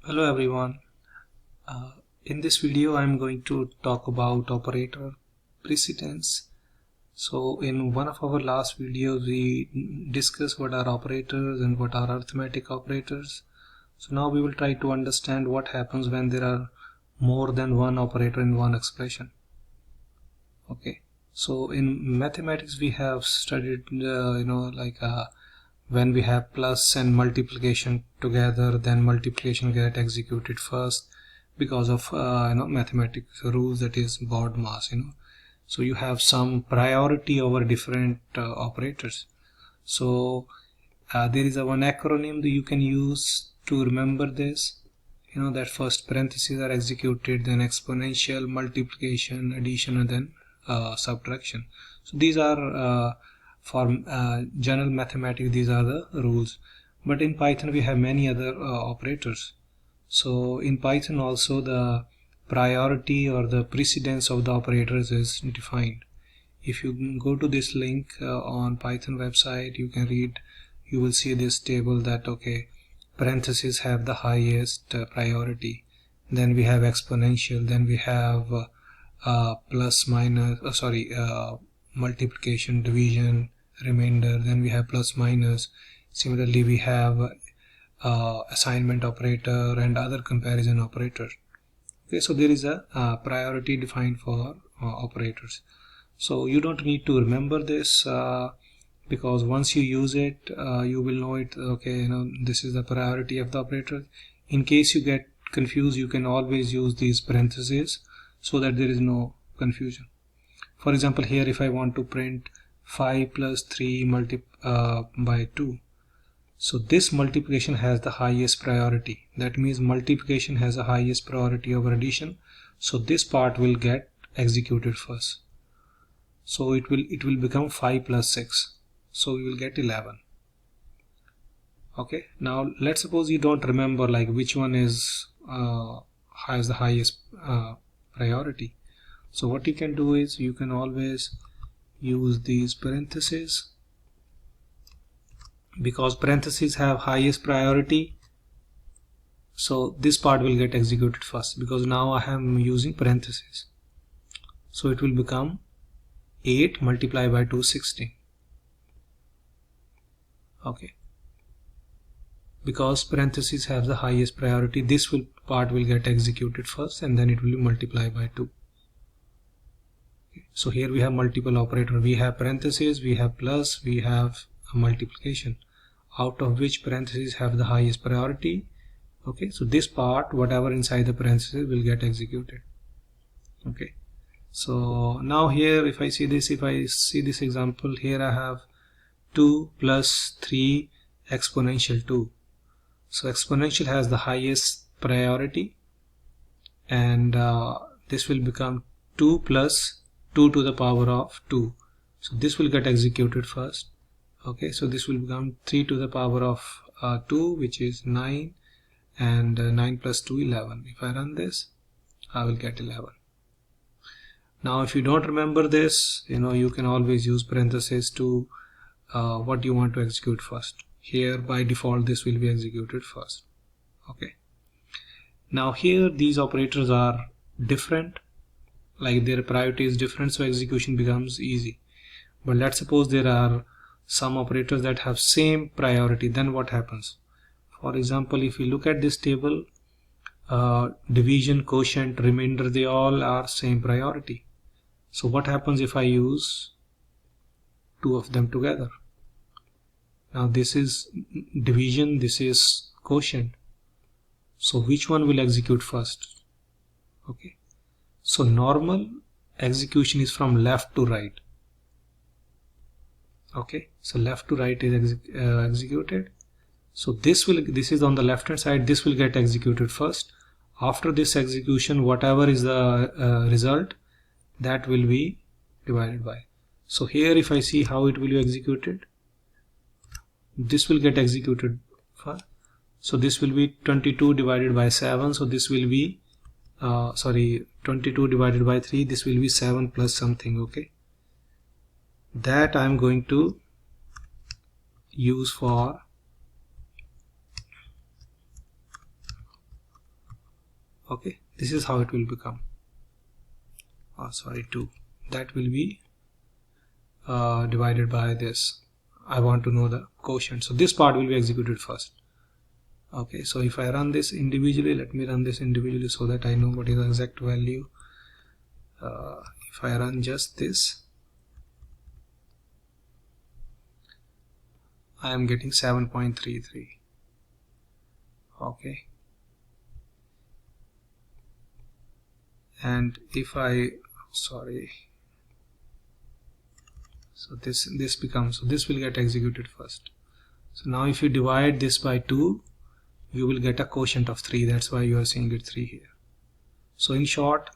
Hello everyone. Uh, in this video I'm going to talk about operator precedence. So in one of our last videos we discussed what are operators and what are arithmetic operators. So now we will try to understand what happens when there are more than one operator in one expression. Okay, so in mathematics we have studied when we have plus and multiplication together, then multiplication get executed first because of mathematics rules, that is board mass. So you have some priority over different operators. So there is one acronym that you can use to remember this. That first parentheses are executed, then exponential, multiplication, addition, and then subtraction. So these are for general mathematics, these are the rules. But in Python we have many other operators. So in Python also the priority or the precedence of the operators is defined. If you go to this link on Python website, you can read, you will see this table that okay, parentheses have the highest priority, then we have exponential, then we have plus minus multiplication, division, remainder, then we have plus minus. Similarly we have assignment operator and other comparison operators. Okay, so there is a priority defined for operators. So you don't need to remember this because once you use it you will know it. Okay, this is the priority of the operator. In case you get confused, you can always use these parentheses so that there is no confusion. For example, here if I want to print 5 plus 3 by 2, so this multiplication has the highest priority. That means multiplication has the highest priority over addition, so this part will get executed first. So it will become 5 plus 6, so we will get 11. Okay, now let's suppose you don't remember like which one is has the highest priority. So what you can do is you can always use these parentheses, because parentheses have highest priority, so this part will get executed first because now I am using parentheses. So it will become 8 multiplied by 2, 16. Okay, because parentheses have the highest priority, this part will get executed first and then it will be multiplied by 2. So here we have multiple operator. We have parentheses, we have plus, we have a multiplication, out of which parentheses have the highest priority. Okay, so this part, whatever inside the parentheses, will get executed. Okay, so now here if I see this example, here I have 2 plus 3 exponential 2. So exponential has the highest priority, and this will become 2 plus 2 to the power of 2. So this will get executed first. Okay, so this will become 3 to the power of 2, which is 9, and 9 plus 2, 11. If I run this, I will get 11. Now if you don't remember this, you can always use parentheses to what you want to execute first. Here by default this will be executed first. Okay, now here these operators are different, like their priority is different, so execution becomes easy. But let's suppose there are some operators that have same priority, then what happens? For example, if we look at this table, division, quotient, remainder, they all are same priority. So what happens if I use two of them together? Now this is division, this is quotient, so which one will execute first? Okay, so normal execution is from left to right. Okay, so left to right is executed. So this is on the left hand side, this will get executed first. After this execution, whatever is the result, that will be divided by. So here if I see how it will be executed, this will get executed first. So this will be 22 divided by 7, so this will be 22 divided by 3, this will be 7 plus something. Okay, that I am going to use for Okay, this is how it will become. Oh, sorry, 2. That will be divided by this. I want to know the quotient, so this part will be executed first. Okay, so if I run this individually, let me run this individually so that I know what is the exact value. If I run just this, I am getting 7.33. Okay, and if I so this becomes, so this will get executed first. So now if you divide this by 2, you will get a quotient of 3. That's why you are seeing it 3 here. So in short,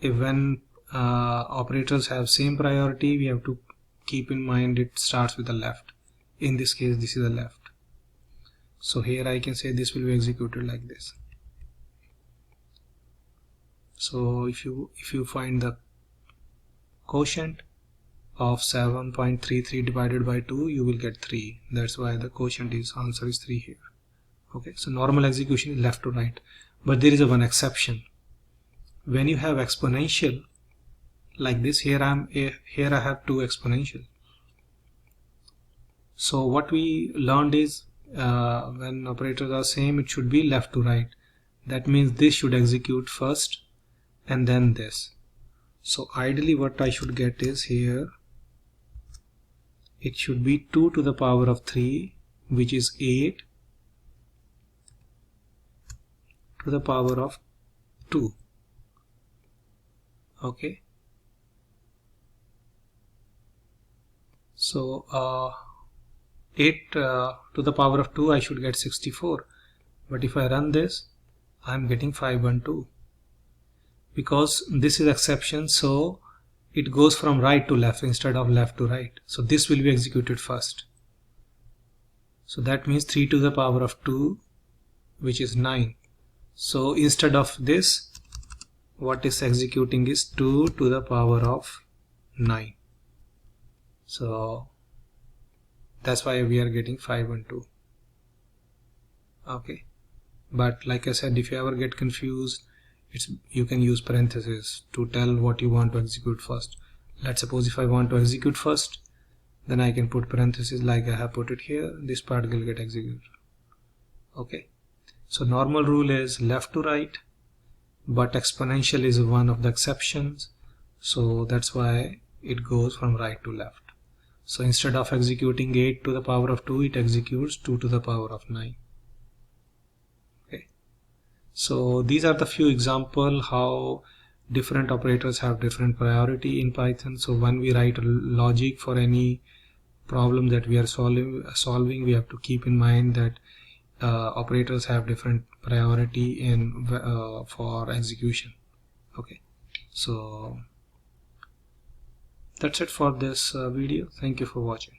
if when operators have same priority, we have to keep in mind it starts with the left. In this case, this is the left. So here I can say this will be executed like this. So if you find the quotient of 7.33 divided by 2, you will get 3. That's why the quotient is answer is 3 here. Okay, so normal execution is left to right, but there is one exception. When you have exponential like this, here I have 2 exponential. So what we learned is when operators are same, it should be left to right. That means this should execute first and then this. So ideally what I should get is here, it should be 2 to the power of 3, which is 8 to the power of 2. Okay, so 8 to the power of 2, I should get 64, but if I run this, I am getting 512, because this is exception, so it goes from right to left instead of left to right. So this will be executed first. So that means 3 to the power of 2, which is 9. So instead of this, what is executing is 2 to the power of 9. So that's why we are getting 5 and 2. Okay, but like I said, if you ever get confused, you can use parentheses to tell what you want to execute first. Let's suppose if I want to execute first, then I can put parentheses like I have put it here. This part will get executed. Okay, so normal rule is left to right, but exponential is one of the exceptions, so that's why it goes from right to left. So instead of executing 8 to the power of 2, it executes 2 to the power of 9. Okay, so these are the few examples how different operators have different priority in Python. So when we write logic for any problem that we are solving, we have to keep in mind that operators have different priority in for execution. Okay, so that's it for this video. Thank you for watching.